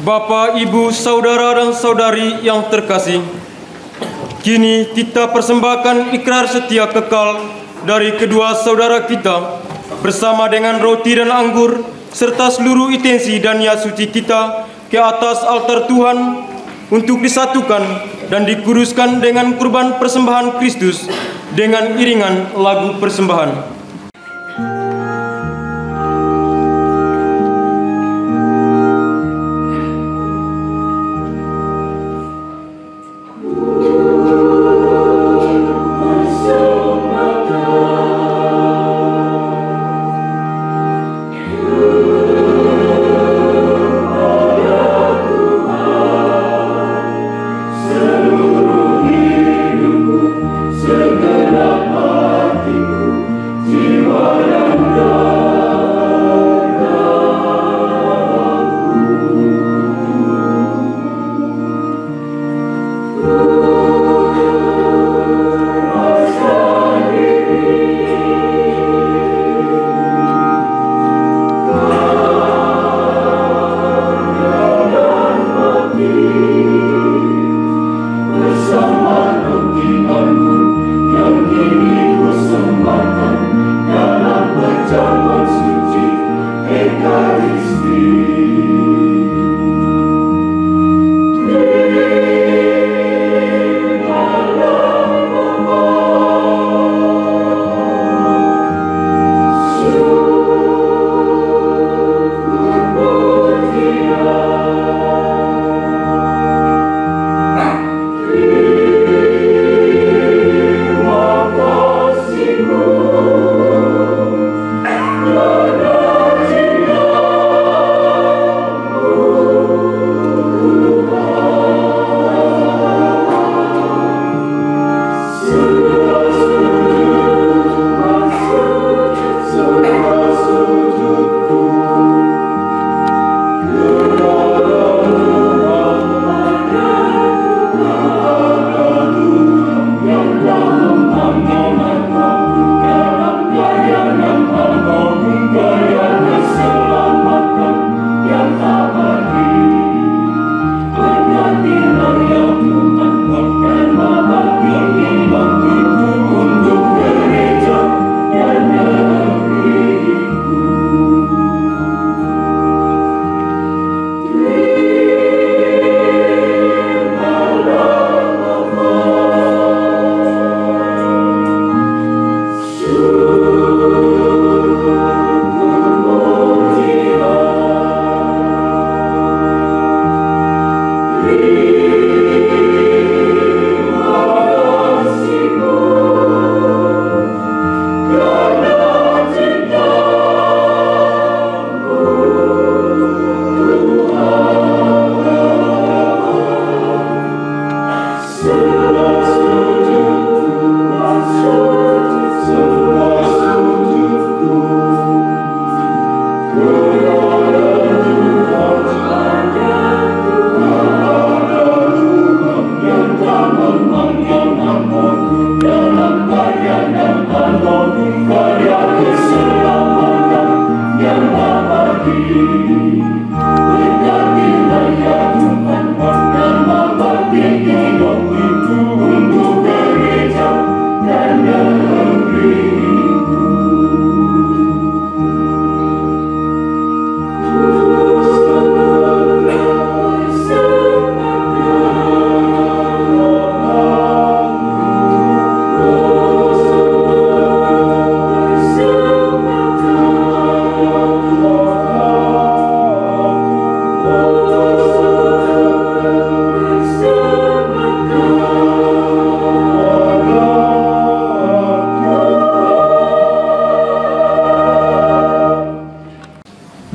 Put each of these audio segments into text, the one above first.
Bapak, Ibu, saudara dan saudari yang terkasih, kini kita persembahkan ikrar setia kekal dari kedua saudara kita bersama dengan roti dan anggur serta seluruh intensi dan niat suci kita ke atas altar Tuhan untuk disatukan dan dikuduskan dengan kurban persembahan Kristus dengan iringan lagu persembahan.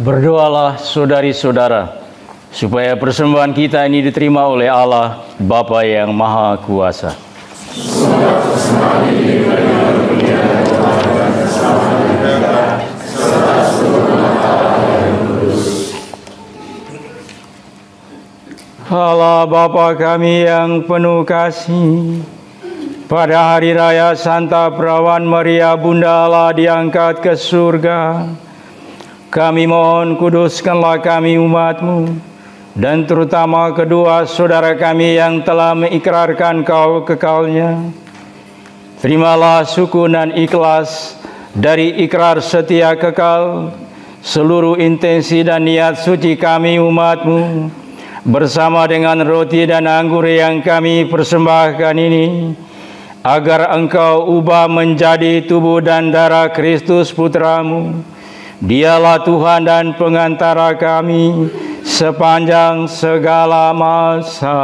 Berdoalah saudari-saudara, supaya persembahan kita ini diterima oleh Allah, Bapa yang Maha Kuasa. Allah Bapa kami yang penuh kasih, pada hari raya Santa Perawan Maria Bunda Allah diangkat ke surga, kami mohon kuduskanlah kami umat-Mu dan terutama kedua saudara kami yang telah mengikrarkan Kau kekalnya. Terimalah syukur dan ikhlas dari ikrar setia kekal seluruh intensi dan niat suci kami umat-Mu, bersama dengan roti dan anggur yang kami persembahkan ini, agar Engkau ubah menjadi tubuh dan darah Kristus Putra-Mu. Dialah Tuhan dan pengantara kami sepanjang segala masa.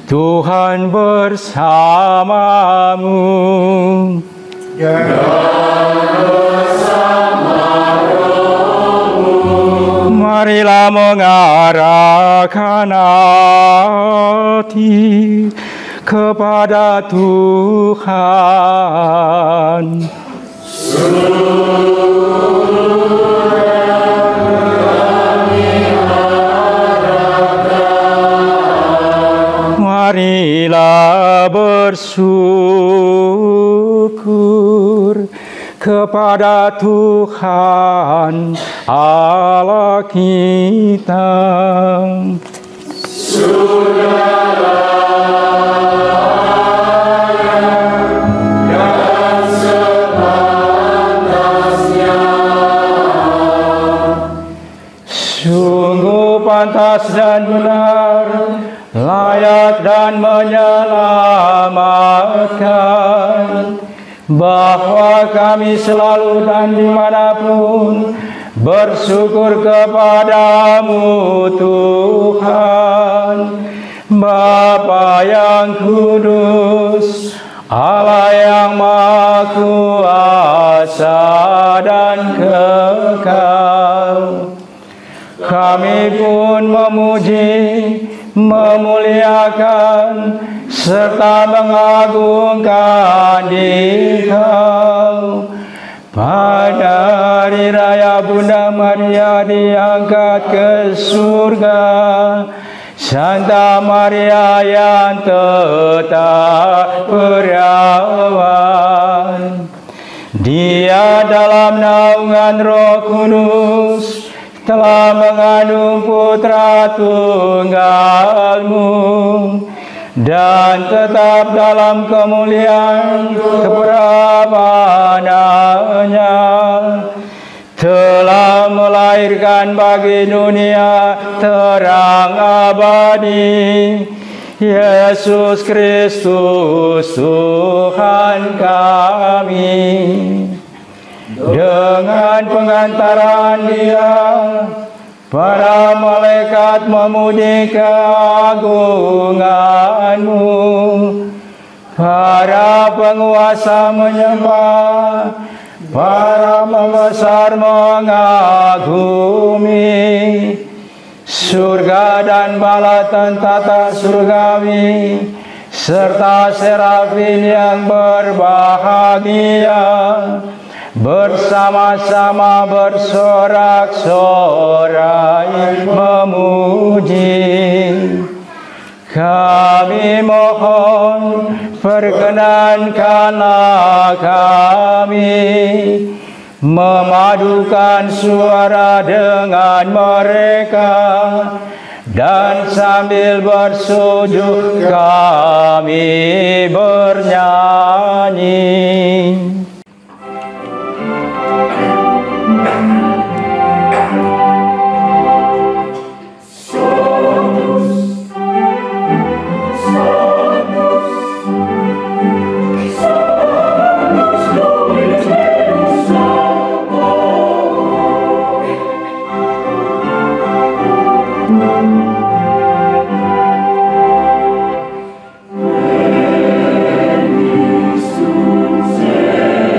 Tuhan bersamamu dan bersama rohmu. Marilah mengarahkan hati kepada Tuhan. Marilah bersyukur kepada Tuhan Allah kita. Sungguh pantas dan benar, layak dan menyelamatkan, bahwa kami selalu dan dimanapun bersyukur kepadamu Tuhan, Bapa yang kudus, Allah yang Maha Kuasa dan kekal. Kami pun memuji, memuliakan, serta mengagungkan Dikau. Pada hari raya Bunda Maria diangkat ke surga, Santa Maria yang tetap perawan, Dia dalam naungan Roh Kudus telah mengandung putra tunggal-Mu, dan tetap dalam kemuliaan keperawanannya telah melahirkan bagi dunia terang abadi, Yesus Kristus Tuhan kami. Dengan pengantaran Dia, para malaikat memuji keagungan-Mu, para penguasa menyembah, para pembesar mengagumi. Surga dan bala tentara surgawi serta serafin yang berbahagia bersama-sama bersorak-sorai memuji. Kami mohon, perkenankanlah kami memadukan suara dengan mereka, dan sambil bersujud kami bernyanyi. Benedictus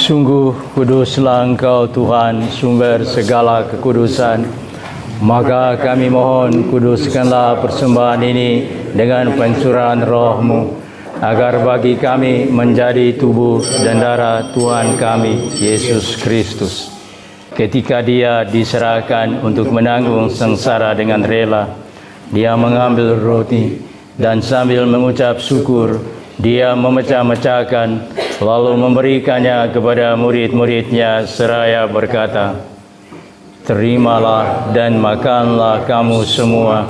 Sungguh kuduslah Engkau Tuhan, sumber segala kekudusan. Maka kami mohon, kuduskanlah persembahan ini dengan pencurahan roh-Mu, agar bagi kami menjadi tubuh dan darah Tuhan kami, Yesus Kristus. Ketika Dia diserahkan untuk menanggung sengsara dengan rela, Dia mengambil roti dan sambil mengucap syukur, Dia memecah-mecahkan, lalu memberikannya kepada murid-murid-Nya seraya berkata, "Terimalah dan makanlah kamu semua,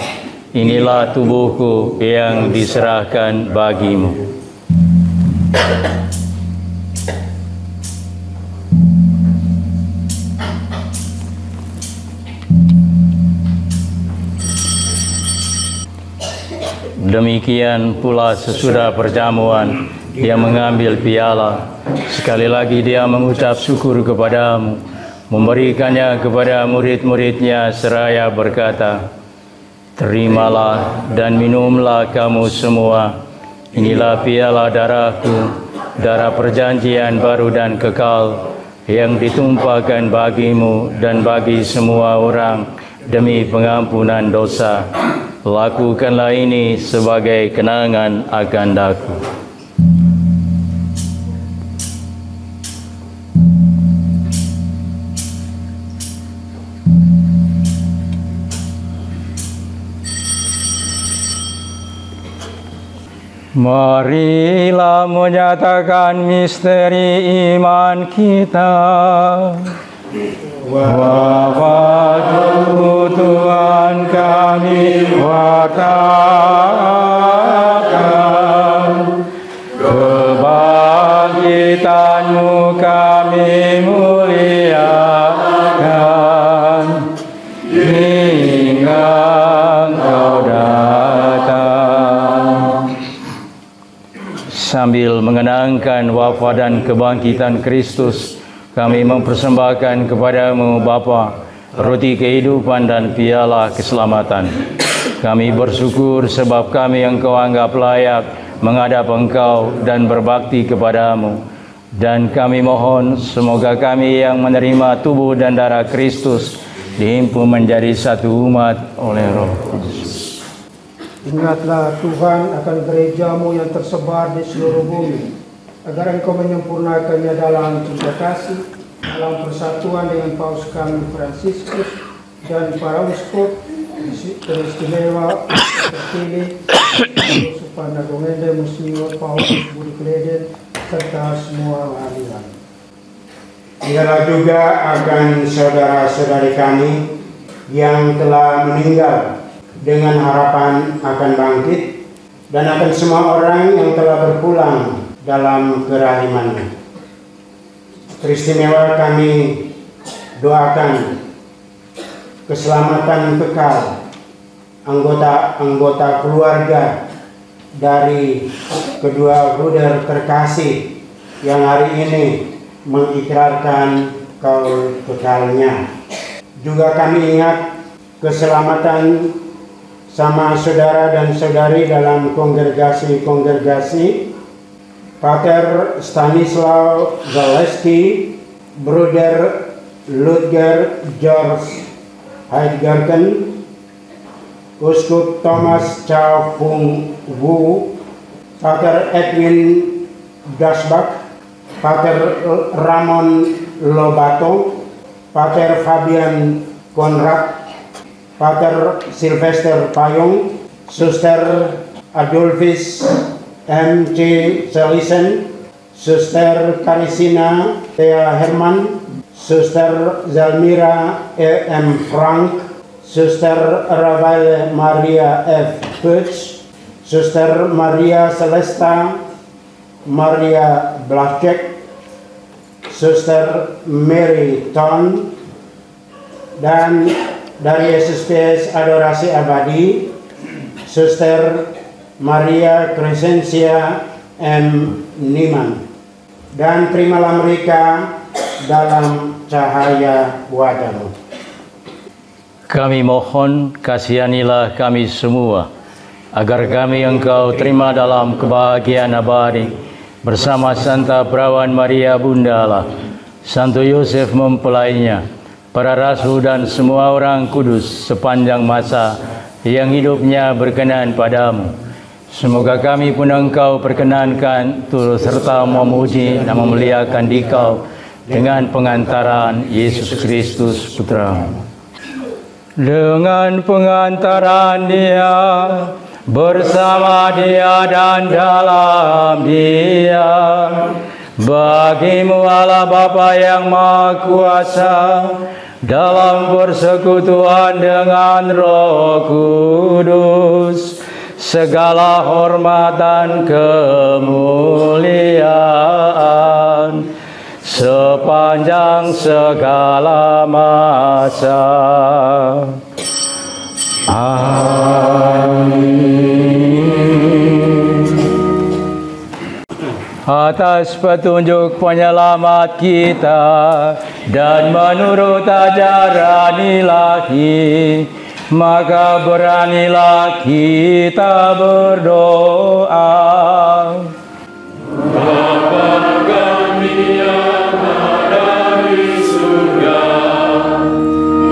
inilah tubuhku yang diserahkan bagimu." Demikian pula sesudah perjamuan, Dia mengambil piala. Sekali lagi Dia mengucap syukur kepadamu, memberikannya kepada murid-murid-Nya seraya berkata, "Terimalah dan minumlah kamu semua, inilah piala darahku, darah perjanjian baru dan kekal, yang ditumpahkan bagimu dan bagi semua orang demi pengampunan dosa. Lakukanlah ini sebagai kenangan akan Aku." Marilah menyatakan misteri iman kita. Wafat Tuhan kami wartakan, kebangkitan-Mu kami muliakan, hingga Engkau datang. Sambil mengenangkan wafat dan kebangkitan Kristus, kami mempersembahkan kepada-Mu Bapa roti kehidupan dan piala keselamatan. Kami bersyukur sebab kami Engkau anggap layak menghadap Engkau dan berbakti kepada-Mu. Dan kami mohon semoga kami yang menerima tubuh dan darah Kristus dihimpun menjadi satu umat oleh Roh Kudus. Ingatlah Tuhan akan gereja-Mu yang tersebar di seluruh bumi, agar Engkau menyempurnakannya dalam cinta kasih, dalam persatuan dengan Paus kami Fransiskus dan para uskup teristimewa terpilih, Supana Gomende, Monsignor Paulus Budi Kleden, serta semua hadirin. Ingatlah juga akan saudara-saudari kami yang telah meninggal dengan harapan akan bangkit, dan akan semua orang yang telah berpulang dalam kerahiman-Mu. Teristimewa kami doakan keselamatan kekal anggota-anggota keluarga dari kedua bruder terkasih yang hari ini mengikrarkan kaul kekalnya. Juga kami ingat keselamatan sama saudara dan saudari dalam kongregasi-kongregasi, Pater Stanislaw Zaleski, Bruder Ludger George Heidgergen, Uskup Thomas Chow Fung Wu, Pater Edwin Dasbach, Pater Ramon Lobato, Pater Fabian Konrad, Pater Sylvester Payung, Suster Adolphus M.C. Selisen, Suster Karisina Thea Herman, Suster Zalmira E.M. Frank, Suster Rafael Maria F. Putz, Suster Maria Celesta Maria Blachek, Suster Mary Ton, dan dari SSPS Adorasi Abadi, Suster Maria Crescencia M. Niman. Dan terimalah mereka dalam cahaya wajah-Mu. Kami mohon, kasihanilah kami semua, agar kami Engkau terima dalam kebahagiaan abadi bersama Santa Perawan Maria Bunda Allah, Santo Yosef mempelainya, para rasul dan semua orang kudus sepanjang masa yang hidupnya berkenan padamu. Semoga kami pun Engkau perkenankan turut serta memuji dan memuliakan Dikau dengan pengantaran Yesus Kristus Putra-Mu. Dengan pengantaran Dia, bersama Dia dan dalam Dia, bagimu Allah Bapa yang Maha Kuasa, dalam persekutuan dengan Roh Kudus, segala hormat dan kemuliaan sepanjang segala masa. Amin. Atas petunjuk penyelamat kita dan menurut ajaran ilahi, maka beranilah kita berdoa. Bapa kami yang ada di surga,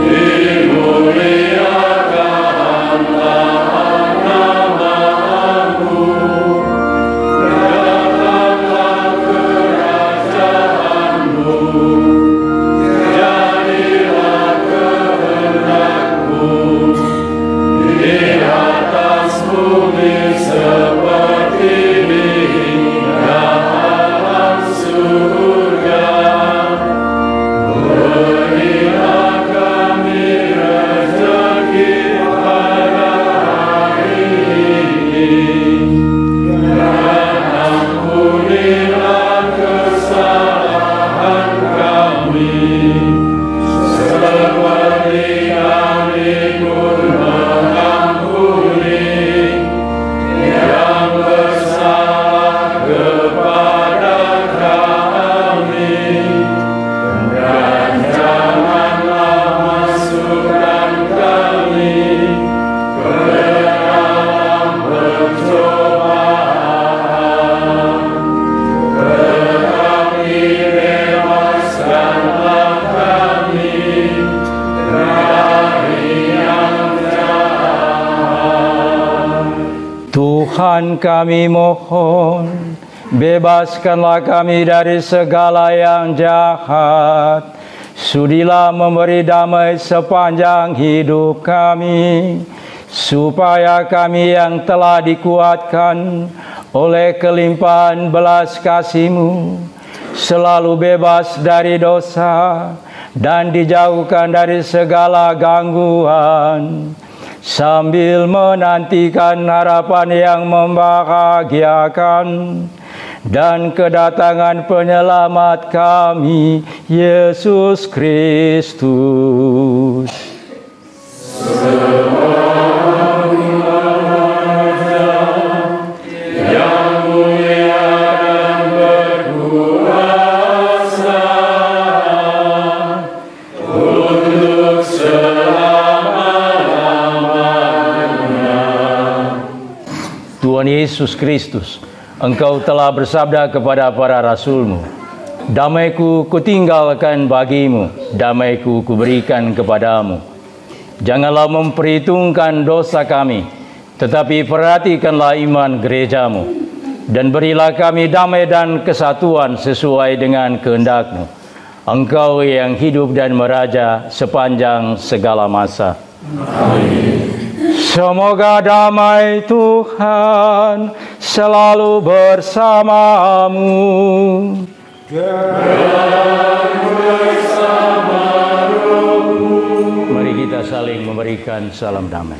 dimuliakanlah nama-Mu, datanglah kerajaan-Mu, jadilah kehendak-Mu di atas bumi seperti di dalam surga. Berilah kami rezeki pada hari ini, dan ampunilah kesalahan kami, seperti kami pun mengampuni yang bersalah kepada kami. Dan janganlah masukkan kami ke dalam pencobaan, tetapi bebaskanlah kami dari yang jahat. Tuhan, kami mohon, bebaskanlah kami dari segala yang jahat. Sudilah memberi damai sepanjang hidup kami, supaya kami yang telah dikuatkan oleh kelimpahan belas kasih-Mu selalu bebas dari dosa dan dijauhkan dari segala gangguan, sambil menantikan harapan yang membahagiakan dan kedatangan penyelamat kami, Yesus Kristus. Yang mulia dan berkuasa untuk selama-lamanya. Tuhan Yesus Kristus, Engkau telah bersabda kepada para rasul-Mu, damai-Ku kutinggalkan bagimu, damai-Ku kuberikan kepadamu. Janganlah memperhitungkan dosa kami, tetapi perhatikanlah iman gereja-Mu, dan berilah kami damai dan kesatuan sesuai dengan kehendak-Mu. Engkau yang hidup dan meraja sepanjang segala masa. Amin. Semoga damai Tuhan selalu bersamamu. Dan bersama rohmu. Mari kita saling memberikan salam damai.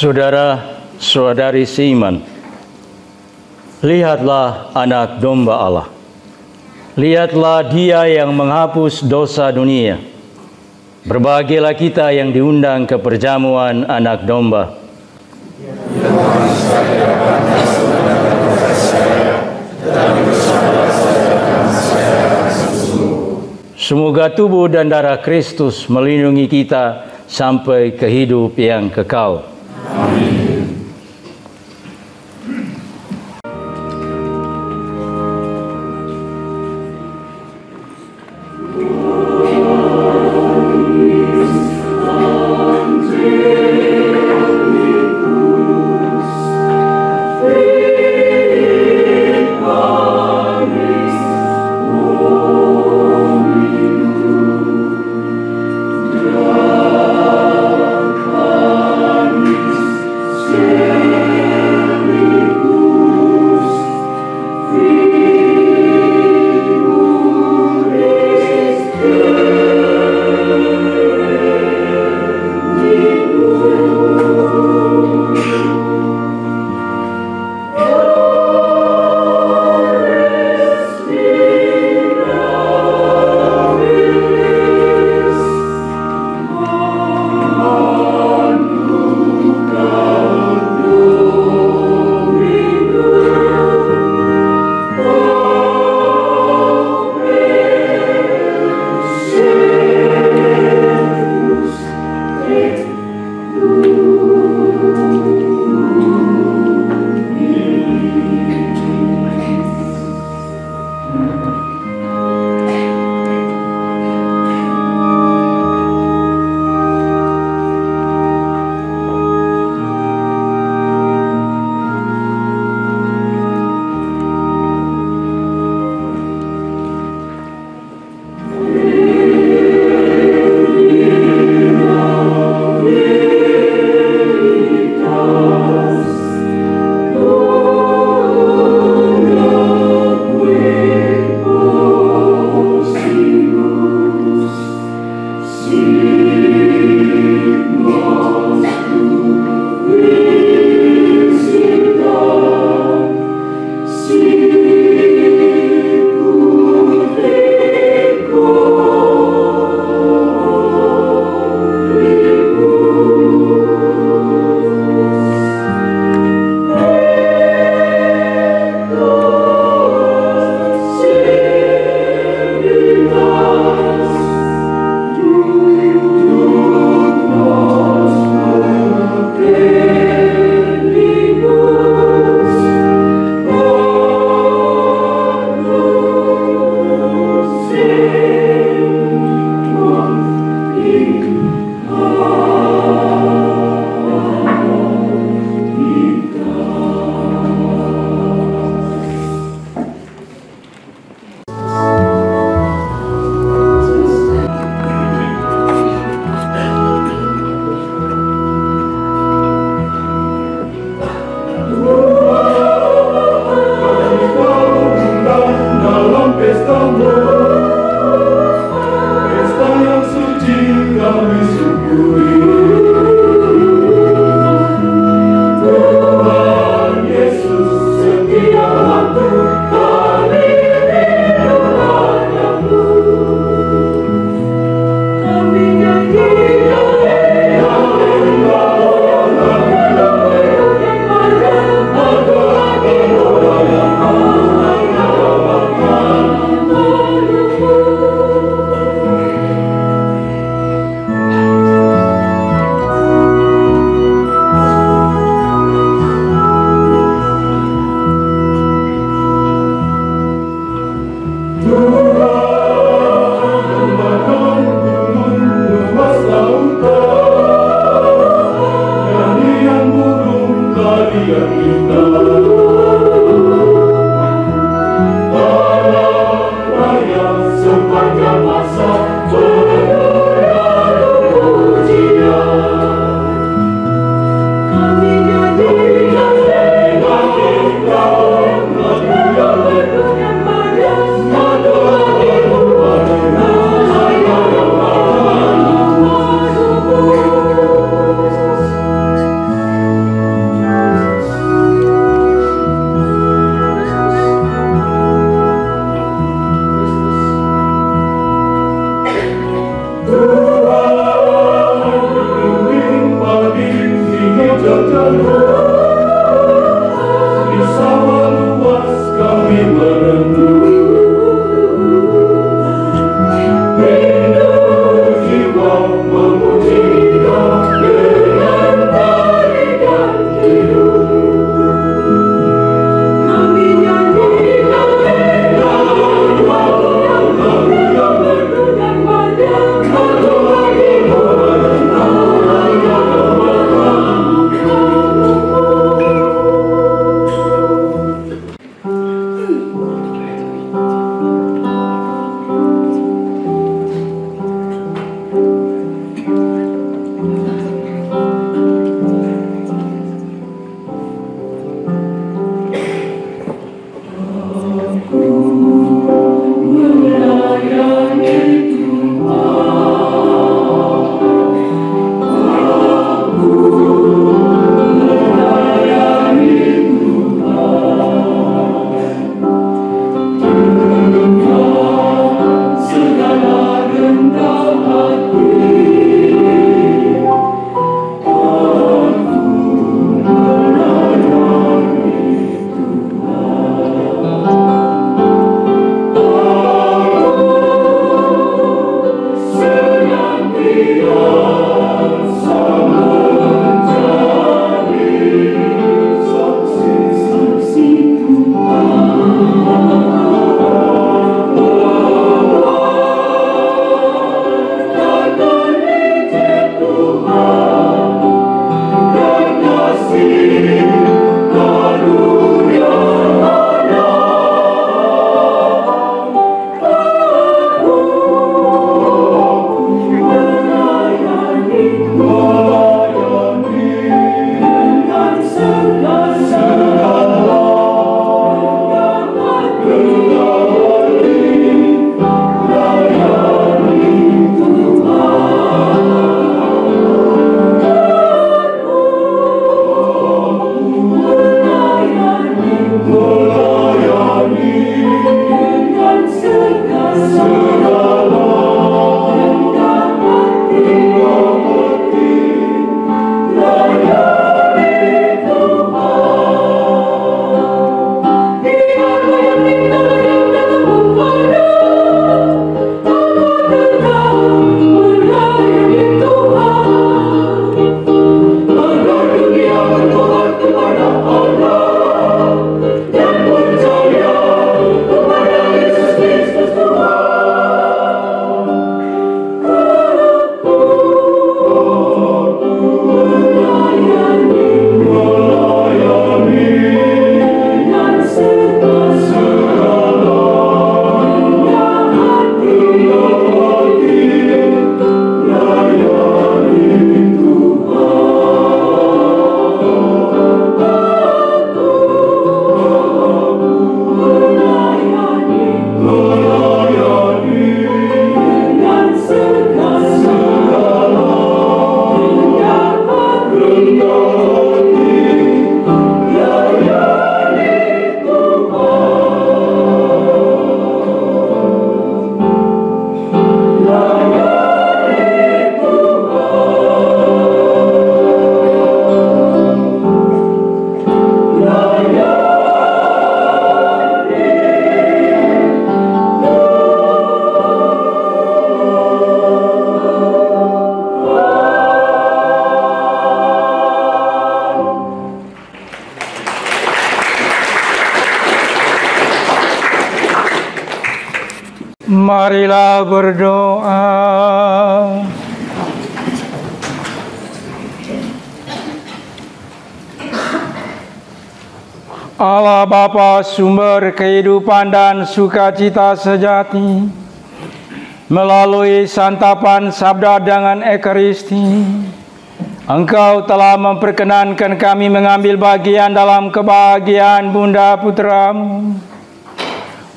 Saudara-saudari seiman, lihatlah anak domba Allah. Lihatlah Dia yang menghapus dosa dunia. Berbahagialah kita yang diundang ke perjamuan anak domba. Semoga tubuh dan darah Kristus melindungi kita sampai ke hidup yang kekal. Amin. Marilah berdoa. Allah Bapa, sumber kehidupan dan sukacita sejati, melalui santapan sabda dengan Ekaristi, Engkau telah memperkenankan kami mengambil bagian dalam kebahagiaan Bunda Putramu.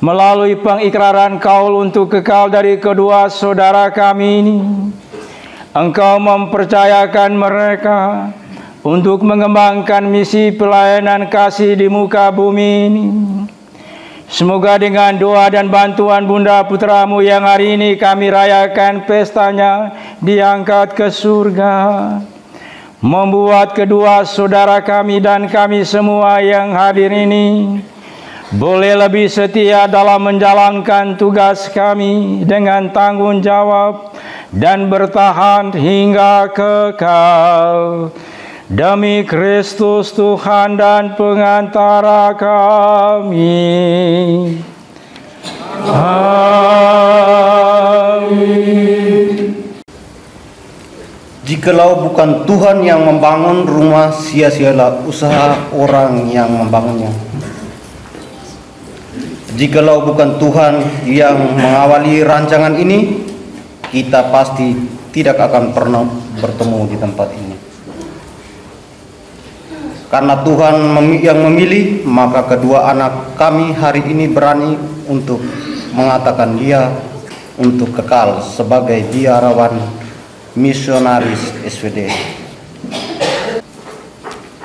Melalui pengikraran kaul untuk kekal dari kedua saudara kami ini, Engkau mempercayakan mereka untuk mengembangkan misi pelayanan kasih di muka bumi ini. Semoga dengan doa dan bantuan Bunda Putramu yang hari ini kami rayakan pestanya diangkat ke surga, membuat kedua saudara kami dan kami semua yang hadir ini boleh lebih setia dalam menjalankan tugas kami dengan tanggung jawab dan bertahan hingga kekal. Demi Kristus Tuhan dan pengantara kami. Amin. Jikalau bukan Tuhan yang membangun rumah, sia-sialah usaha orang yang membangunnya. Jikalau bukan Tuhan yang mengawali rancangan ini, kita pasti tidak akan pernah bertemu di tempat ini. Karena Tuhan yang memilih, maka kedua anak kami hari ini berani untuk mengatakan Dia untuk kekal sebagai biarawan misionaris SVD.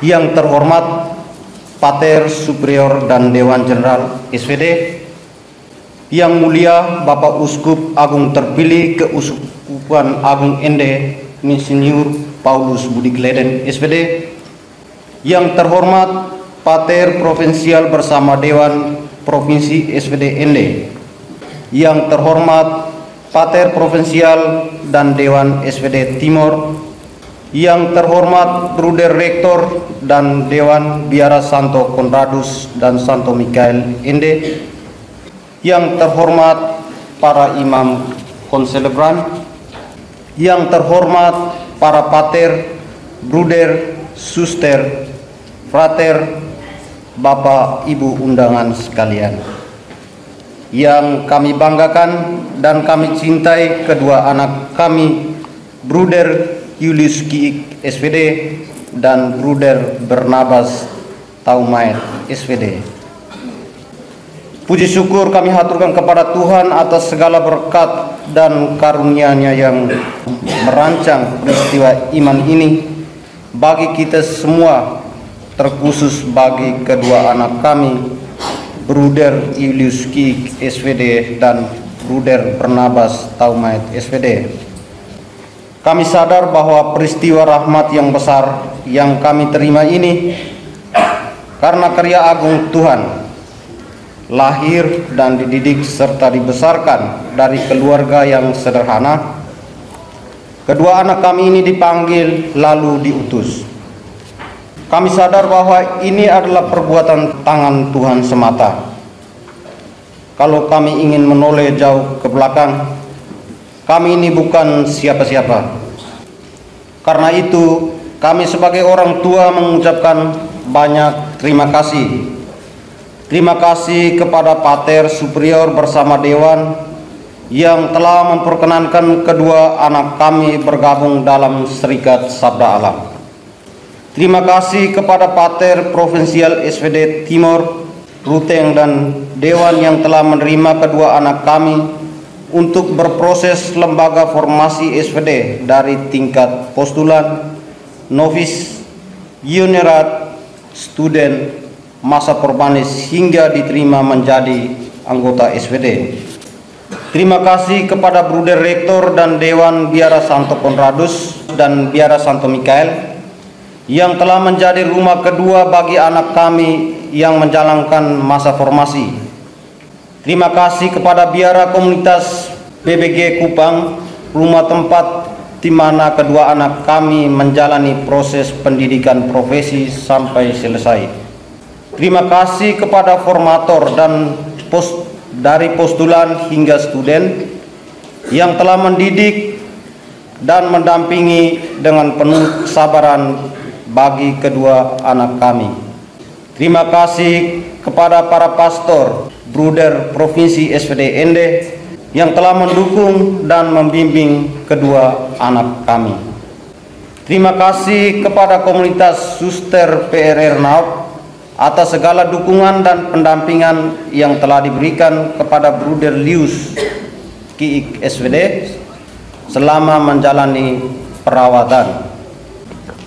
Yang terhormat Pater Superior dan Dewan Jenderal SVD, yang mulia Bapak Uskup Agung terpilih Keuskupan Agung Ende Insinyur Paulus Budi Gleden SVD, yang terhormat Pater Provinsial bersama Dewan Provinsi SVD Ende, yang terhormat Pater Provinsial dan Dewan SVD Timor, yang terhormat Bruder Rektor dan Dewan Biara Santo Conradus dan Santo Mikael Ende, yang terhormat para imam konselebran, yang terhormat para pater, bruder, suster, frater, Bapak Ibu undangan sekalian, yang kami banggakan dan kami cintai kedua anak kami, Bruder Julius Kiik SVD dan Bruder Barnabas Taumait SVD. Puji syukur kami haturkan kepada Tuhan atas segala berkat dan karunia-Nya yang merancang peristiwa iman ini bagi kita semua, terkhusus bagi kedua anak kami, Bruder Julius Kiik SVD dan Bruder Barnabas Taumait SVD. Kami sadar bahwa peristiwa rahmat yang besar yang kami terima ini karena karya agung Tuhan, lahir dan dididik serta dibesarkan dari keluarga yang sederhana. Kedua anak kami ini dipanggil lalu diutus. Kami sadar bahwa ini adalah perbuatan tangan Tuhan semata. Kalau kami ingin menoleh jauh ke belakang, kami ini bukan siapa-siapa. Karena itu, kami sebagai orang tua mengucapkan banyak terima kasih. Terima kasih kepada Pater Superior bersama Dewan yang telah memperkenankan kedua anak kami bergabung dalam Serikat Sabda Allah. Terima kasih kepada Pater Provinsial SVD Timor, Ruteng dan Dewan yang telah menerima kedua anak kami untuk berproses lembaga formasi SVD dari tingkat postulan, novis, junior, student, masa permanis hingga diterima menjadi anggota SVD. Terima kasih kepada Bruder Rektor dan Dewan Biara Santo Conradus dan Biara Santo Mikael yang telah menjadi rumah kedua bagi anak kami yang menjalankan masa formasi. Terima kasih kepada Biara Komunitas BBG Kupang, rumah tempat di mana kedua anak kami menjalani proses pendidikan profesi sampai selesai. Terima kasih kepada formator dan dari postulan hingga student yang telah mendidik dan mendampingi dengan penuh kesabaran bagi kedua anak kami. Terima kasih kepada para pastor, bruder Provinsi SVD Ende yang telah mendukung dan membimbing kedua anak kami. Terima kasih kepada komunitas Suster PRR Naup atas segala dukungan dan pendampingan yang telah diberikan kepada Bruder Lius Kiik SVD selama menjalani perawatan.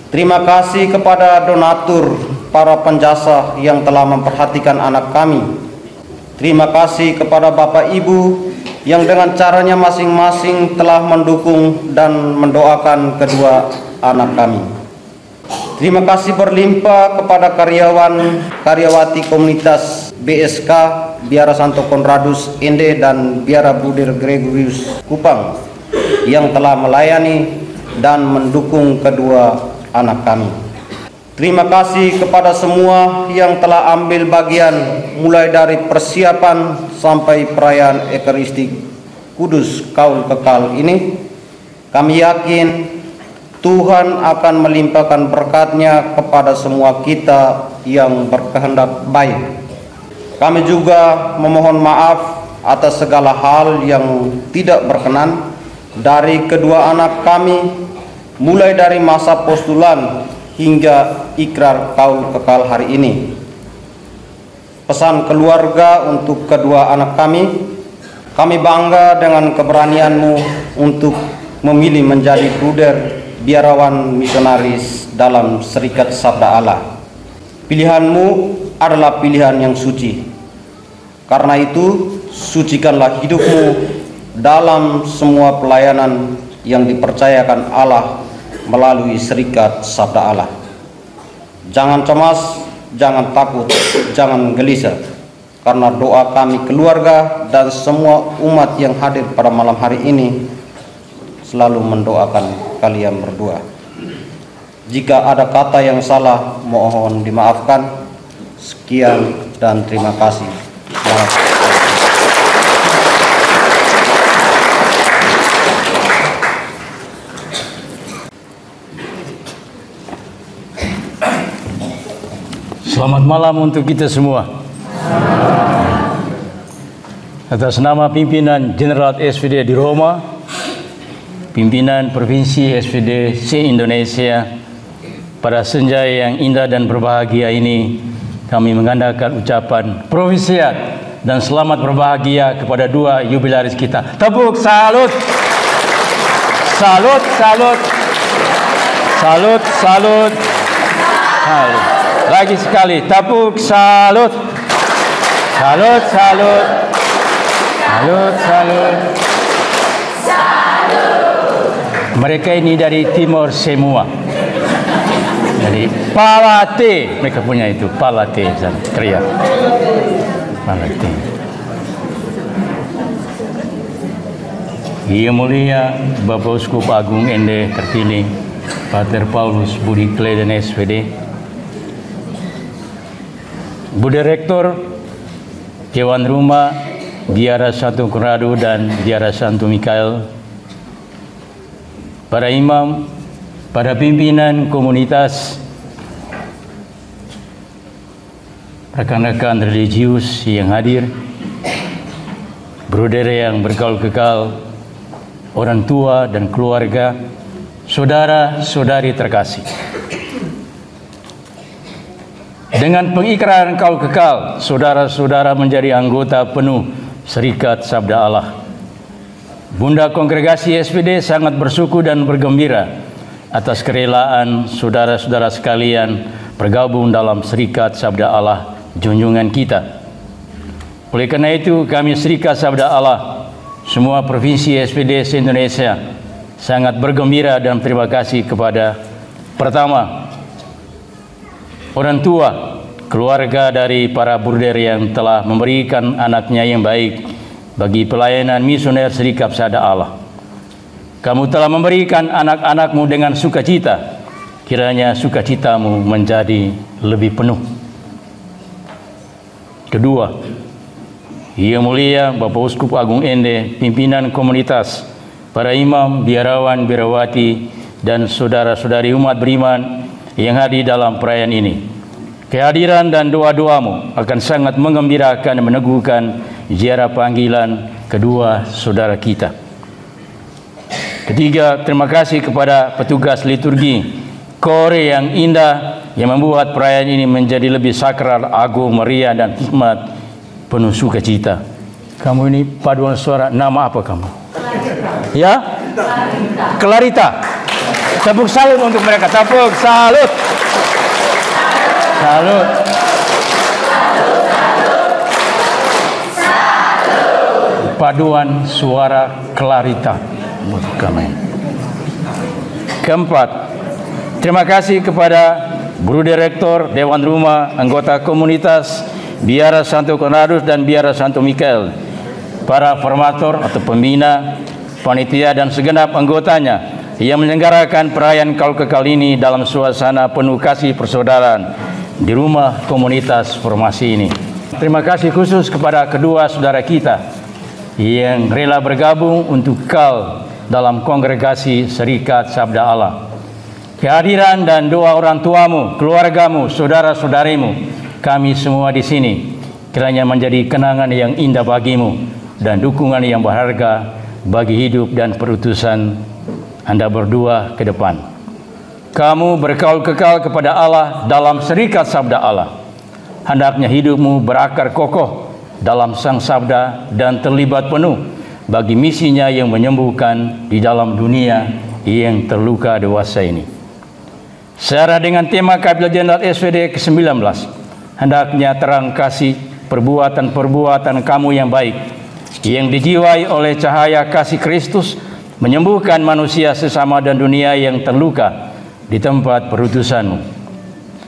Terima kasih kepada donatur, para penjasa yang telah memperhatikan anak kami. Terima kasih kepada Bapak Ibu yang dengan caranya masing-masing telah mendukung dan mendoakan kedua anak kami. Terima kasih berlimpah kepada karyawan-karyawati komunitas BSK Biara Santo Conradus Ende dan Biara Bruder Gregorius Kupang yang telah melayani dan mendukung kedua anak kami. Terima kasih kepada semua yang telah ambil bagian mulai dari persiapan sampai perayaan Eukaristik Kudus Kaul Kekal ini. Kami yakin Tuhan akan melimpahkan berkat-Nya kepada semua kita yang berkehendak baik. Kami juga memohon maaf atas segala hal yang tidak berkenan dari kedua anak kami, mulai dari masa postulan hingga ikrar kaul kekal hari ini. Pesan keluarga untuk kedua anak kami bangga dengan keberanianmu untuk memilih menjadi bruder biarawan misionaris dalam Serikat Sabda Allah. Pilihanmu adalah pilihan yang suci. Karena itu, sucikanlah hidupmu dalam semua pelayanan yang dipercayakan Allah melalui Serikat Sabda Allah. Jangan cemas, jangan takut, jangan gelisah, karena doa kami keluarga dan semua umat yang hadir pada malam hari ini selalu mendoakan kalian berdua. Jika ada kata yang salah, mohon dimaafkan. Sekian dan terima kasih. Selamat malam untuk kita semua. Atas nama pimpinan General SVD di Roma, pimpinan Provinsi SVD se-Indonesia, pada senja yang indah dan berbahagia ini, kami mengandalkan ucapan provisiat dan selamat berbahagia kepada dua jubilaris kita. Tepuk salut! Salut, salut! Salut, salut! Salut. Lagi sekali, tepuk salut! Salut, salut! Salut, salut! Mereka ini dari Timor semua. Dari Palate, mereka punya itu Palate, teriak. Palate. Yang mulia Bapak Uskup Agung Ende terpilih Pater Paulus Budi Kleden SVD, Bu Direktur Dewan Rumah Biara Santo Conrado dan Biara Santo Mikael, para imam, para pimpinan komunitas, rekan-rekan religius yang hadir, bruder yang bergaul kekal, orang tua dan keluarga, saudara-saudari terkasih. Dengan pengikraran kaul kekal, saudara-saudara menjadi anggota penuh Serikat Sabda Allah. Bunda Kongregasi SVD sangat bersyukur dan bergembira atas kerelaan saudara-saudara sekalian bergabung dalam Serikat Sabda Allah junjungan kita. Oleh karena itu, kami Serikat Sabda Allah, semua provinsi SVD se-Indonesia, sangat bergembira dan terima kasih kepada pertama, orang tua, keluarga dari para bruder yang telah memberikan anaknya yang baik bagi pelayanan misioner Serikat Sabda Allah. Kamu telah memberikan anak-anakmu dengan sukacita, kiranya sukacitamu menjadi lebih penuh. Kedua, Yang Mulia Bapak Uskup Agung Ende, pimpinan komunitas, para imam, biarawan, biarawati, dan saudara-saudari umat beriman yang hadir dalam perayaan ini. Kehadiran dan doa-doamu akan sangat menggembirakan dan meneguhkan ziarah panggilan kedua saudara kita. Ketiga, terima kasih kepada petugas liturgi kore yang indah yang membuat perayaan ini menjadi lebih sakral, agung, meriah, dan hikmat penuh sukacita. Kamu ini paduan suara, nama apa kamu? Ya? Clarita. Tepuk salut untuk mereka. Tepuk salut. Salut. Paduan suara Clarita. Keempat, terima kasih kepada Guru Direktur, Dewan Rumah, anggota komunitas, Biara Santo Konradus dan Biara Santo Mikael, para formator atau pembina, panitia dan segenap anggotanya yang menyelenggarakan perayaan Kaul Kekal ini dalam suasana penuh kasih persaudaraan di rumah komunitas formasi ini. Terima kasih khusus kepada kedua saudara kita yang rela bergabung untuk kal dalam kongregasi Serikat Sabda Allah. Kehadiran dan doa orang tuamu, keluargamu, saudara-saudarimu, kami semua di sini kiranya menjadi kenangan yang indah bagimu dan dukungan yang berharga bagi hidup dan perutusan Anda berdua ke depan. Kamu berkaul kekal kepada Allah dalam Serikat Sabda Allah. Hendaknya hidupmu berakar kokoh dalam Sang Sabda dan terlibat penuh bagi misinya yang menyembuhkan di dalam dunia yang terluka dewasa ini. Secara dengan tema Kapitular Jenderal SVD ke-19, hendaknya terang kasih perbuatan-perbuatan kamu yang baik, yang dijiwai oleh cahaya kasih Kristus, menyembuhkan manusia sesama dan dunia yang terluka di tempat perutusanmu.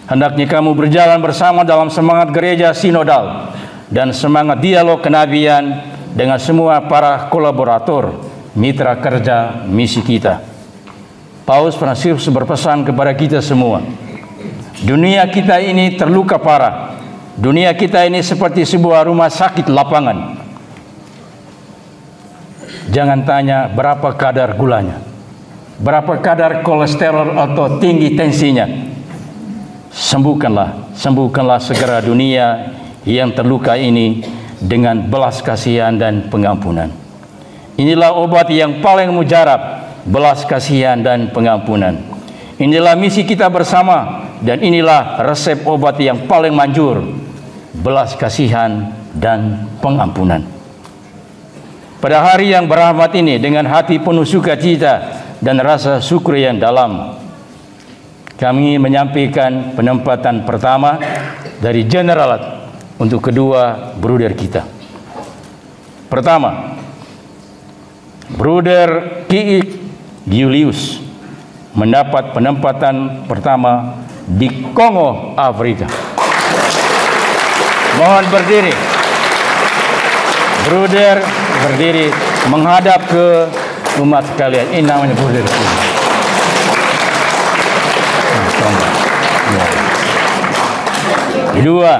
Hendaknya kamu berjalan bersama dalam semangat gereja sinodal dan semangat dialog kenabian dengan semua para kolaborator, mitra kerja misi kita. Paus Fransiskus berpesan kepada kita semua, dunia kita ini terluka parah. Dunia kita ini seperti sebuah rumah sakit lapangan. Jangan tanya berapa kadar gulanya, berapa kadar kolesterol atau tinggi tensinya. Sembuhkanlah segera dunia yang terluka ini dengan belas kasihan dan pengampunan. Inilah obat yang paling mujarab, belas kasihan dan pengampunan. Inilah misi kita bersama dan inilah resep obat yang paling manjur, belas kasihan dan pengampunan. Pada hari yang berahmat ini, dengan hati penuh sukacita dan rasa syukur yang dalam, kami menyampaikan penempatan pertama dari Generalat untuk kedua bruder kita. Pertama, Bruder Kiik Julius mendapat penempatan pertama di Kongo, Afrika. Mohon berdiri. Bruder berdiri menghadap ke umat sekalian. Ini namanya Bruder Kiik. Kedua,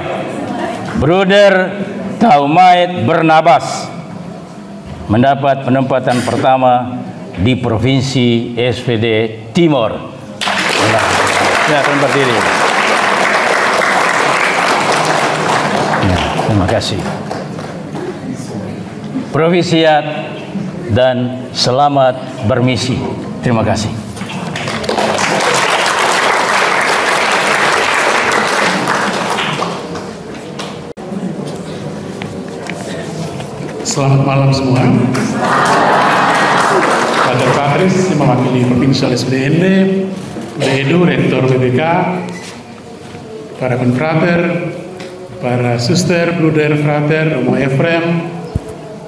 Bruder Taumait Barnabas mendapat penempatan pertama di Provinsi SVD Timor. Silakan berdiri. Ya, terima kasih. Provisiat dan selamat bermisi. Terima kasih. Selamat malam semua. Father Patris yang mewakili Provinsial SPDND, Edu, Rektor BPK, para konfrater, para suster, bruder, frater, Romo Efrem,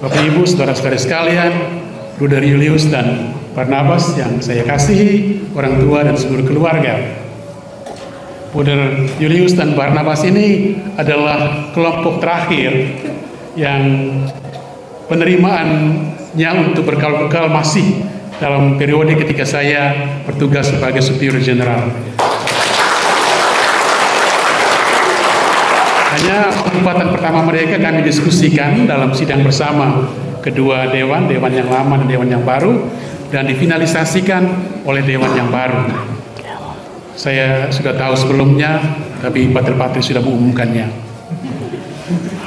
Bapak Ibu, saudara-saudara sekalian, Bruder Julius dan Barnabas yang saya kasihi, orang tua dan seluruh keluarga. Bruder Julius dan Barnabas ini adalah kelompok terakhir yang penerimaannya untuk berkaul-kekal masih dalam periode ketika saya bertugas sebagai Superior General. Hanya perdebatan pertama mereka kami diskusikan dalam sidang bersama kedua dewan yang lama dan dewan yang baru, dan difinalisasikan oleh dewan yang baru. Saya sudah tahu sebelumnya, tapi Pater sudah mengumumkannya.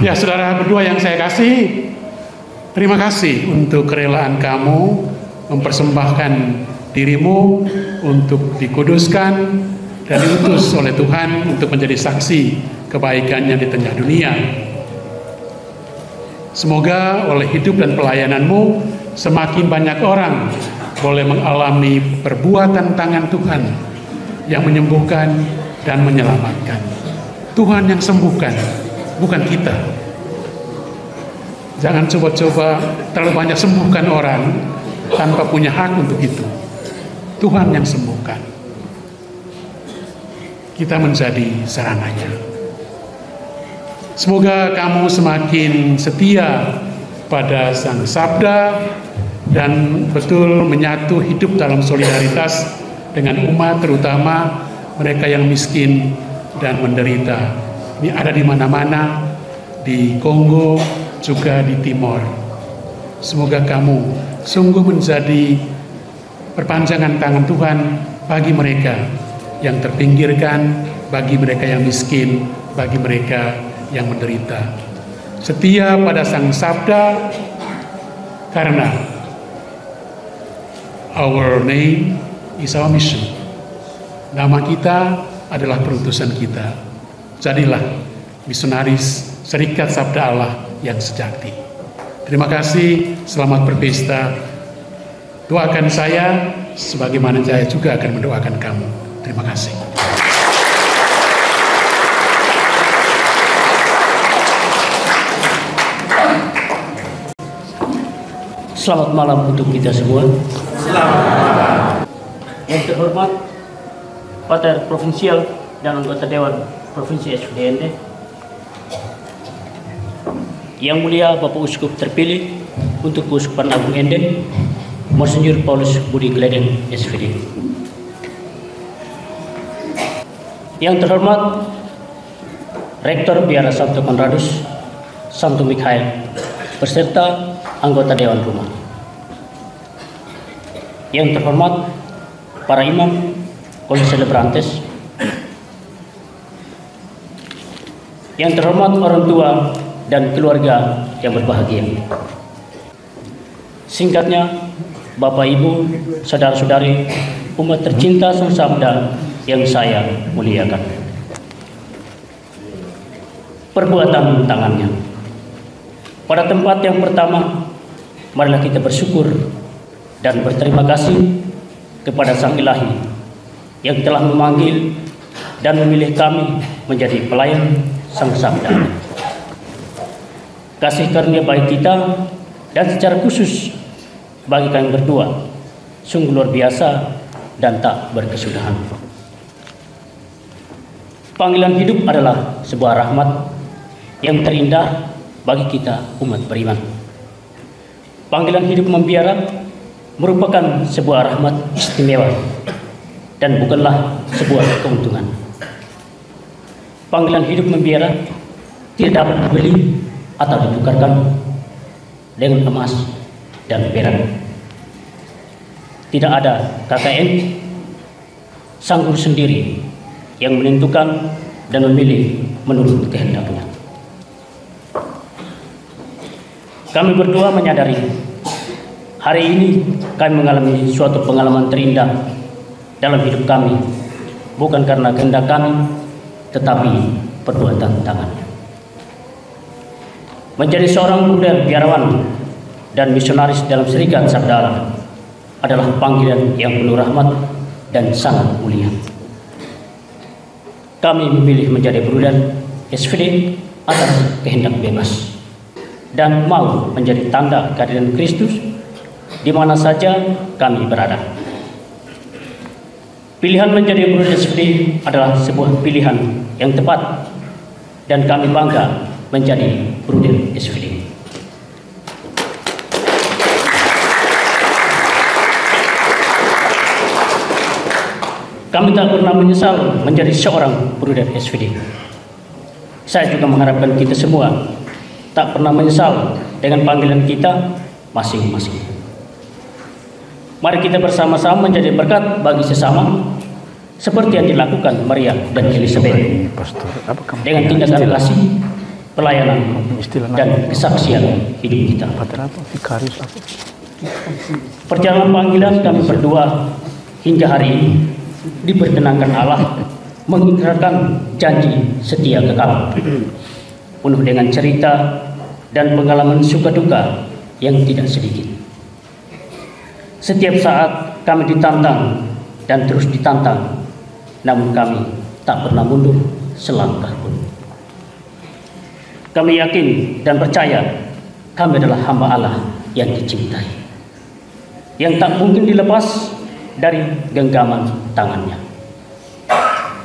Ya, saudara berdua yang saya kasih, terima kasih untuk kerelaan kamu mempersembahkan dirimu untuk dikuduskan dan diutus oleh Tuhan untuk menjadi saksi kebaikannya di tengah dunia. Semoga oleh hidup dan pelayananmu semakin banyak orang boleh mengalami perbuatan tangan Tuhan yang menyembuhkan dan menyelamatkan. Tuhan yang sembuhkan, bukan kita. Jangan coba-coba terlalu banyak sembuhkan orang tanpa punya hak untuk itu. Tuhan yang sembuhkan. Kita menjadi sarananya. Semoga kamu semakin setia pada Sang Sabda dan betul menyatu hidup dalam solidaritas dengan umat, terutama mereka yang miskin dan menderita. Ini ada di mana-mana, di Kongo, juga di Timor. Semoga kamu sungguh menjadi perpanjangan tangan Tuhan bagi mereka yang terpinggirkan, bagi mereka yang miskin, bagi mereka yang menderita. Setia pada Sang Sabda, karena our name is our mission. Nama kita adalah perutusan kita. Jadilah misionaris Serikat Sabda Allah yang sejati. Terima kasih, selamat berpesta. Doakan saya sebagaimana saya juga akan mendoakan kamu. Terima kasih. Selamat malam untuk kita semua. Selamat malam. Yang terhormat Pater Provinsial dan anggota Dewan Provinsi SVDND, Yang Mulia Bapak Uskup terpilih untuk Keuskupan Agung Enden, Monsinyor Paulus Budi Gleden SVD. Yang terhormat Rektor Biara Santo Conradus, Santo Mikhail, beserta anggota Dewan Rumah. Yang terhormat para imam, konselebrantes, yang terhormat orang tua dan keluarga yang berbahagia. Singkatnya, Bapak Ibu, saudara-saudari, umat tercinta Sang Sabda yang saya muliakan. Perbuatan tangannya. Pada tempat yang pertama, marilah kita bersyukur dan berterima kasih kepada Sang Ilahi yang telah memanggil dan memilih kami menjadi pelayan Sang Sabda. Kasih karunia bagi kita dan secara khusus bagi kami berdua sungguh luar biasa dan tak berkesudahan. Panggilan hidup adalah sebuah rahmat yang terindah bagi kita umat beriman. Panggilan hidup membiara merupakan sebuah rahmat istimewa dan bukanlah sebuah keuntungan. Panggilan hidup membiara tidak dapat dibeli atau ditukarkan dengan emas dan perak. Tidak ada KKN, Sang Guru sendiri yang menentukan dan memilih menurut kehendaknya. Kami berdua menyadari hari ini kami mengalami suatu pengalaman terindah dalam hidup kami, bukan karena kehendak kami, tetapi perbuatan tangannya. Menjadi seorang bruder biarawan dan misionaris dalam Serikat Sabda Allah adalah panggilan yang penuh rahmat dan sangat mulia. Kami memilih menjadi bruder SVD atas kehendak bebas dan mau menjadi tanda kehadiran Kristus di mana saja kami berada. Pilihan menjadi bruder SVD adalah sebuah pilihan yang tepat dan kami bangga menjadi bruder SVD. Kami tak pernah menyesal menjadi seorang bruder SVD. Saya juga mengharapkan kita semua tak pernah menyesal dengan panggilan kita masing-masing. Mari kita bersama-sama menjadi berkat bagi sesama, seperti yang dilakukan Maria dan Elizabeth, dengan tindakan kasih, pelayanan, dan kesaksian hidup kita. Perjalanan panggilan kami berdua hingga hari ini diperkenankan Allah mengikrarkan janji setia kekal, penuh dengan cerita dan pengalaman suka duka yang tidak sedikit. Setiap saat kami ditantang dan terus ditantang, namun kami tak pernah mundur selangkah pun. Kami yakin dan percaya kami adalah hamba Allah yang dicintai, yang tak mungkin dilepas dari genggaman tangannya.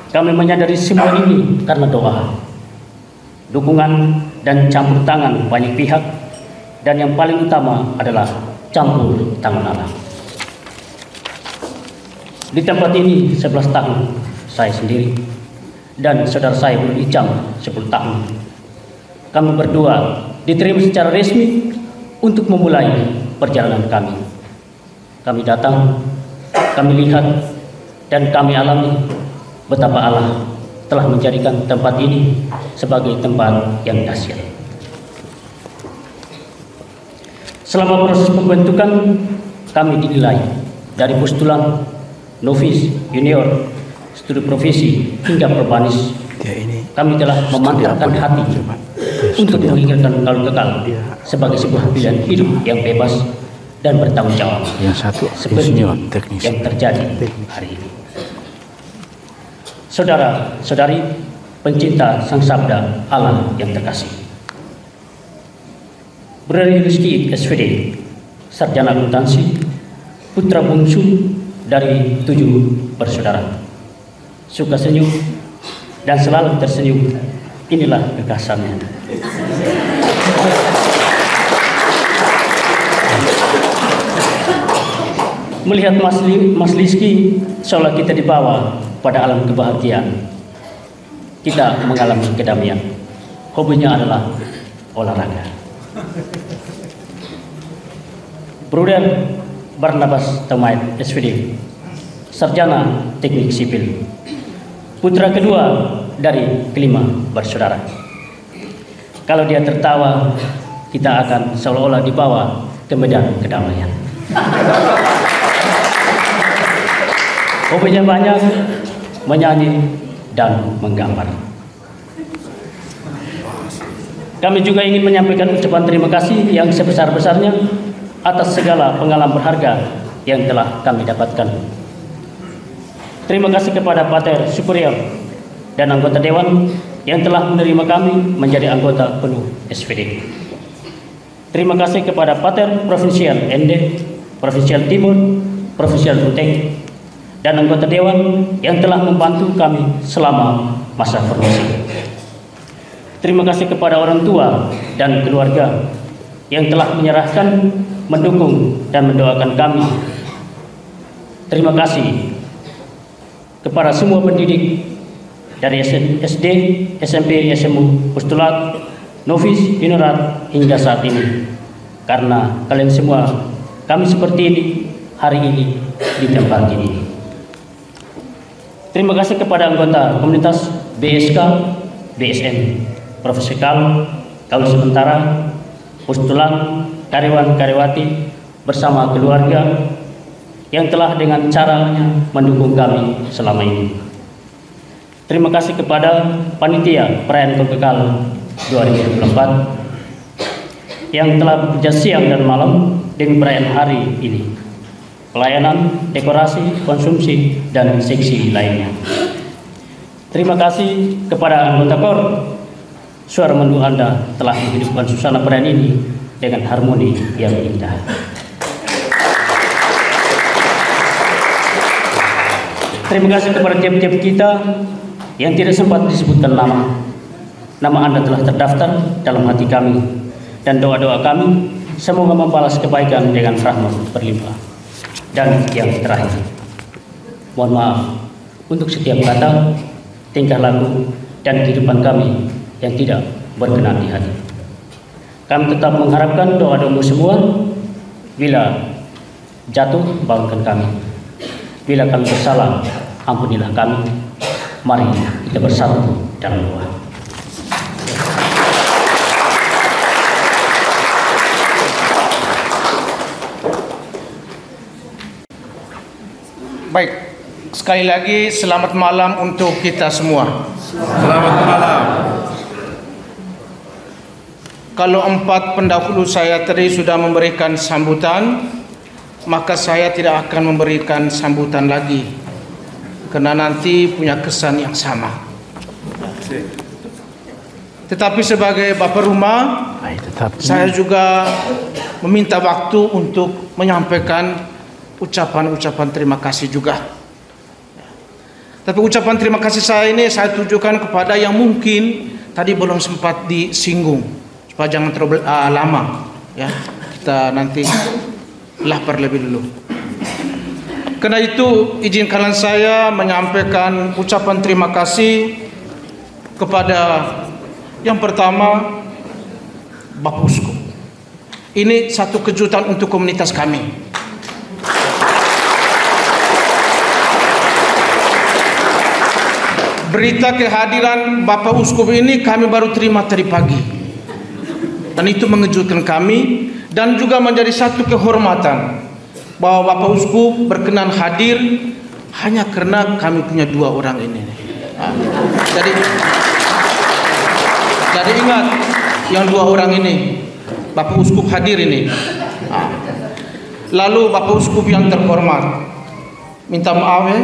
Kami menyadari semua ini karena doa, dukungan, dan campur tangan banyak pihak, dan yang paling utama adalah campur tangan Allah. Di tempat ini 11 tahun saya sendiri dan saudara saya Bro Icam 10 tahun. Kami berdua diterima secara resmi untuk memulai perjalanan kami. Kami datang, kami lihat, dan kami alami betapa Allah telah menjadikan tempat ini sebagai tempat yang dahsyat. Selama proses pembentukan, kami dinilai dari postulan, novis, junior, studi profesi, hingga perbanis. Kami telah memantapkan hati untuk menginginkan kaul kekal sebagai sebuah pilihan hidup yang bebas dan bertanggung jawab, seperti yang terjadi hari ini. Saudara-saudari pencinta Sang Sabda Allah yang terkasih, Brother Rizky SVD, sarjana akuntansi, putra bungsu dari 7 bersaudara, suka senyum dan selalu tersenyum. Inilah kekhasannya. Melihat Mas Rizky, seolah kita dibawa pada alam kebahagiaan. Kita mengalami kedamaian. Hobinya adalah olahraga. Brother Barnabas Tomait SVD, sarjana teknik sipil, putra kedua dari 5 bersaudara. Kalau dia tertawa, kita akan seolah-olah dibawa ke medan kedamaian. Hobinya banyak, menyanyi dan menggambar. Kami juga ingin menyampaikan ucapan terima kasih yang sebesar-besarnya atas segala pengalaman berharga yang telah kami dapatkan. Terima kasih kepada Pater Superior dan anggota Dewan yang telah menerima kami menjadi anggota penuh SVD. Terima kasih kepada Pater Provinsial ND, Provinsial Timur, Provinsial Ruteng, dan anggota Dewan yang telah membantu kami selama masa formasi. Terima kasih kepada orang tua dan keluarga yang telah menyerahkan, mendukung, dan mendoakan kami. Terima kasih kepada semua pendidik dari SD, SMP, SMU, postulat, novis, junior hingga saat ini. Karena kalian semua, kami seperti ini hari ini di tempat ini. Terima kasih kepada anggota komunitas BSK, BSN, profesional, kaul sementara, postulan, karyawan-karyawati bersama keluarga yang telah dengan caranya mendukung kami selama ini. Terima kasih kepada panitia perayaan Kaul Kekal 2024 yang telah bekerja siang dan malam demi perayaan hari ini. Pelayanan, dekorasi, konsumsi, dan seksi lainnya. Terima kasih kepada anggota KOR. Suara merdu Anda telah menghidupkan suasana perayaan ini dengan harmoni yang indah. Terima kasih kepada tiap-tiap kita yang tidak sempat disebutkan nama. Nama Anda telah terdaftar dalam hati kami, dan doa-doa kami semoga membalas kebaikan dengan rahmat berlimpah. Dan yang terakhir, mohon maaf untuk setiap kata, tingkah laku, dan kehidupan kami yang tidak berkenan di hati. Kami tetap mengharapkan doa-doamu semua. Bila jatuh, bangunkan kami. Bila kami bersalah, ampunilah kami. Mari kita bersatu dalam doa. Baik, sekali lagi selamat malam untuk kita semua. Selamat malam. Kalau 4 pendahulu saya tadi sudah memberikan sambutan, maka saya tidak akan memberikan sambutan lagi, karena nanti punya kesan yang sama. Tetapi sebagai Bapak rumah, saya juga meminta waktu untuk menyampaikan ucapan-ucapan terima kasih juga. Tapi ucapan terima kasih saya ini saya tujukan kepada yang mungkin tadi belum sempat disinggung, supaya jangan terlalu lama, ya. Kita nanti lapar lebih dulu. Karena itu izinkanlah saya menyampaikan ucapan terima kasih kepada yang pertama Bapak Uskup. Ini satu kejutan untuk komunitas kami. Berita kehadiran Bapak Uskup ini kami baru terima tadi pagi, dan itu mengejutkan kami dan juga menjadi satu kehormatan bahwa Bapak Uskup berkenan hadir hanya karena kami punya 2 orang ini. Jadi ingat, yang 2 orang ini Bapak Uskup hadir ini. Lalu Bapak Uskup yang terhormat, minta maaf ya.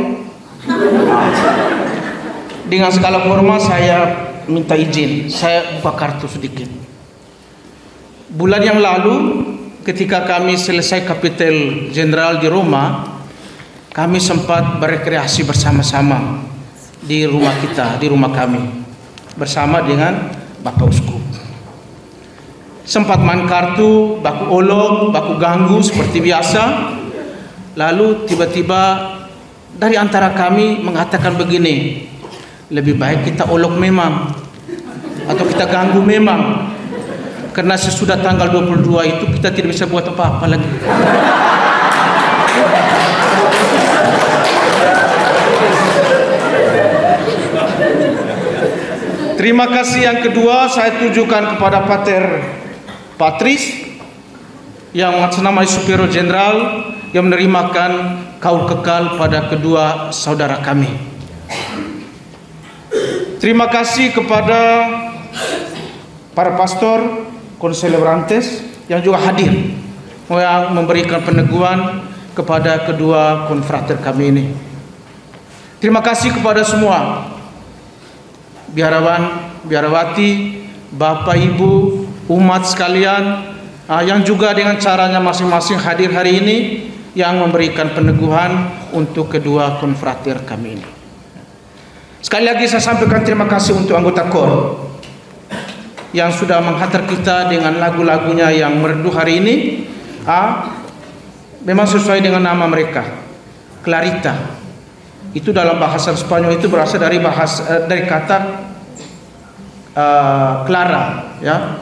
Dengan segala hormat saya minta izin, saya buka kartu sedikit. Bulan yang lalu ketika kami selesai Kapitel Jenderal di Roma, kami sempat berekreasi bersama-sama di rumah kita, di rumah kami, bersama dengan Bapak Uskup. Sempat main kartu, baku olok, baku ganggu seperti biasa. Lalu tiba-tiba dari antara kami mengatakan begini, lebih baik kita olok memang, atau kita ganggu memang, karena sesudah tanggal 22 itu kita tidak bisa buat apa-apa lagi. Terima kasih yang kedua saya tujukan kepada Pater Patris yang mengatasnamai Superior Jenderal yang menerimakan kaul kekal pada kedua saudara kami. Terima kasih kepada para pastor, konselebrantes yang juga hadir, yang memberikan peneguhan kepada kedua konfrater kami ini. Terima kasih kepada semua biarawan, biarawati, Bapak Ibu, umat sekalian yang juga dengan caranya masing-masing hadir hari ini, yang memberikan peneguhan untuk kedua konfrater kami ini. Sekali lagi saya sampaikan terima kasih untuk anggota KOR yang sudah menghantar kita dengan lagu-lagunya yang merdu hari ini. Memang sesuai dengan nama mereka, Clarita. Itu dalam bahasa Spanyol itu berasal dari kata clara, ya.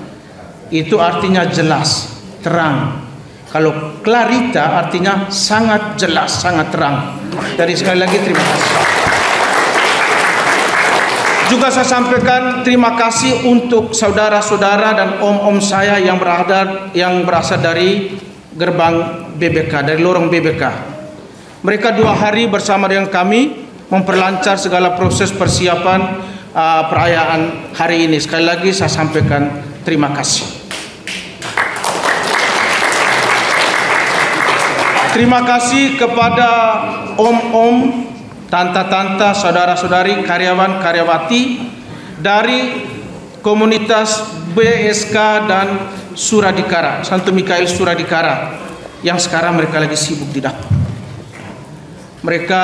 Itu artinya jelas, terang. Kalau Clarita artinya sangat jelas, sangat terang. Jadi sekali lagi terima kasih. Juga saya sampaikan terima kasih untuk saudara-saudara dan om-om saya yang berasal dari gerbang BBK, dari lorong BBK. Mereka 2 hari bersama dengan kami memperlancar segala proses persiapan perayaan hari ini. Sekali lagi saya sampaikan terima kasih. Terima kasih kepada om-om, tanta-tanta, saudara-saudari, karyawan-karyawati dari komunitas BSK dan Suradikara, Santo Mikael Suradikara, yang sekarang mereka lagi sibuk di dapur. Mereka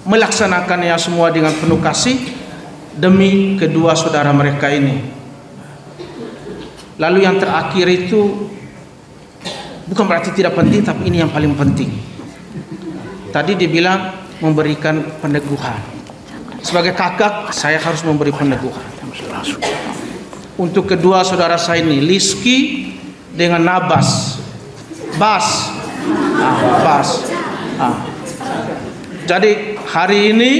melaksanakannya semua dengan penuh kasih demi kedua saudara mereka ini. Lalu yang terakhir itu bukan berarti tidak penting, tapi ini yang paling penting. Tadi dibilang memberikan peneguhan. Sebagai kakak, saya harus memberi peneguhan. Untuk kedua saudara saya ini, Liski dengan Nabas. Bas. Jadi hari ini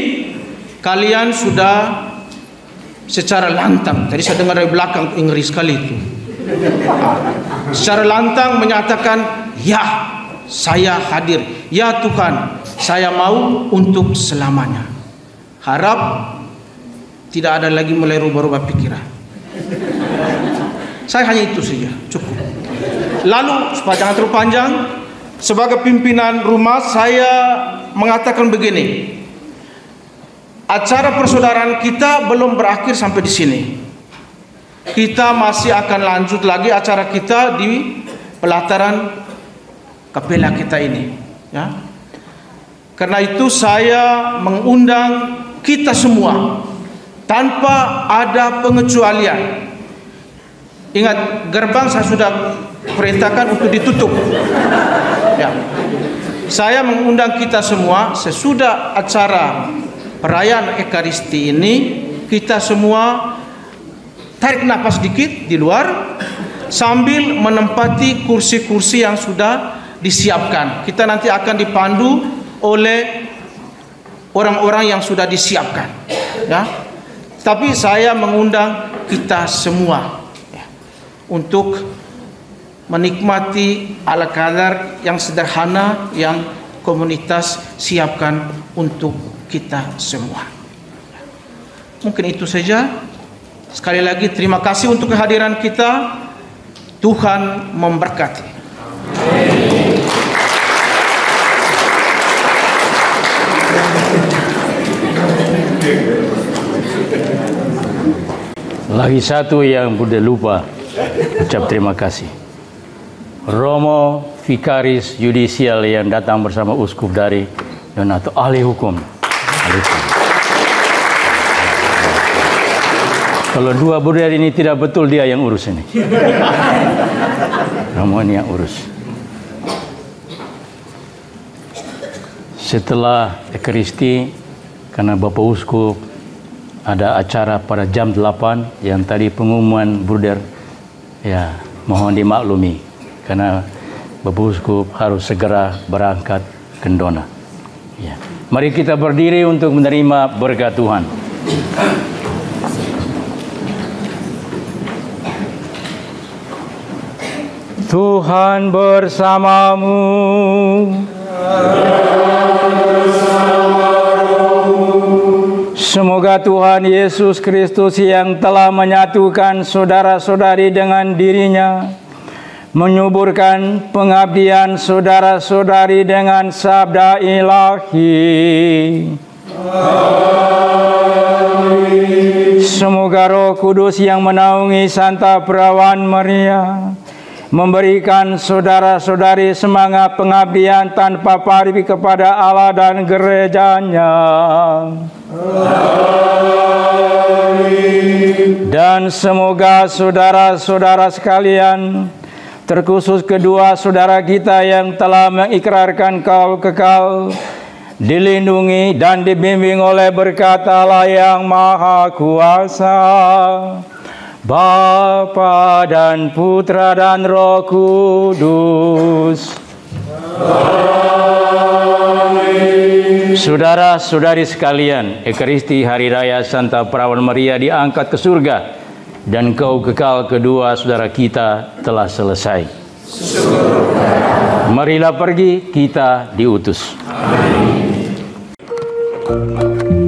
kalian sudah secara lantang, tadi saya dengar dari belakang ngeri sekali itu, secara lantang menyatakan, ya saya hadir, ya Tuhan saya mau untuk selamanya. Harap tidak ada lagi mulai rubah-rubah pikiran. Saya hanya itu saja, cukup. Lalu supaya jangan terlalu panjang, sebagai pimpinan rumah saya mengatakan begini, acara persaudaraan kita belum berakhir sampai di sini. Kita masih akan lanjut lagi acara kita di pelataran kapela kita ini, ya. Karena itu saya mengundang kita semua tanpa ada pengecualian. Ingat, gerbang saya sudah perintahkan untuk ditutup. Ya. Saya mengundang kita semua sesudah acara perayaan Ekaristi ini, kita semua tarik nafas sedikit di luar sambil menempati kursi-kursi yang sudah disiapkan. Kita nanti akan dipandu oleh orang-orang yang sudah disiapkan, ya. Tapi saya mengundang kita semua, ya, untuk menikmati ala kadar yang sederhana yang komunitas siapkan untuk kita semua. Mungkin itu saja. Sekali lagi terima kasih untuk kehadiran kita. Tuhan memberkati. Lagi satu yang sudah lupa ucap terima kasih. Romo Vikaris Yudisial yang datang bersama uskup dari Yonato, ahli hukum. Kalau dua bruder ini tidak betul, dia yang urus ini. Romo ini yang urus. Setelah Ekaristi, karena Bapak Uskup ada acara pada jam 8 yang tadi pengumuman bruder, ya mohon dimaklumi karena Bapak Uskup harus segera berangkat ke Ndona. Ya. Mari kita berdiri untuk menerima berkat Tuhan. Tuhan bersamamu. Semoga Tuhan Yesus Kristus yang telah menyatukan saudara-saudari dengan dirinya, menyuburkan pengabdian saudara-saudari dengan sabda ilahi. Amin. Semoga Roh Kudus yang menaungi Santa Perawan Maria memberikan saudara-saudari semangat pengabdian tanpa pari kepada Allah dan gerejanya. Amin. Dan semoga saudara-saudara sekalian, terkhusus kedua saudara kita yang telah mengikrarkan kaul kekal, dilindungi dan dibimbing oleh berkat Allah yang Maha Kuasa, Bapa dan Putra dan Roh Kudus. Amin. Saudara-saudari sekalian, Ekaristi Hari Raya Santa Perawan Maria diangkat ke surga dan kaul kekal kedua saudara kita telah selesai. Marilah pergi, kita diutus. Amin. Amin.